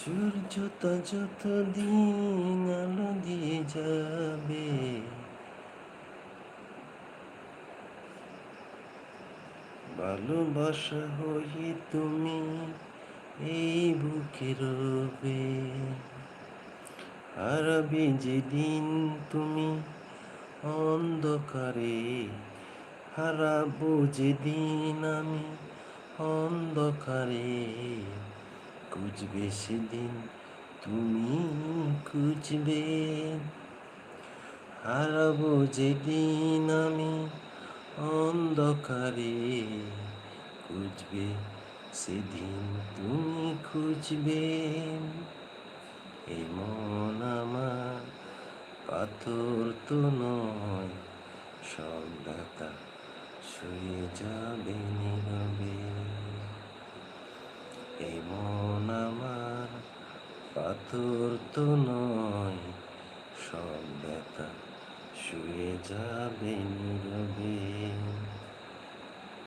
সূর্যটা যতদিন আলো দিয়ে যাবে, ভালোবাসা হয়ে তুমি এই বুকে রবে। হারাবে যেদিন তুমি অন্ধকারে, হারাবো যেদিন আমি অন্ধকারে, খুঁজবে সেদিন তুমি খুঁজবে। হারাবো যেদিন আমি অন্ধকারে, খুঁজবে সেদিন তুমি খুঁজবে। এই মন আমার পাথর তো নয়, সব ব্যথা শুয়ে যাবে নীরবে। এই মন আমার পাথর তো নয়, সব ব্যথা শুয়ে যাবে নীরবে।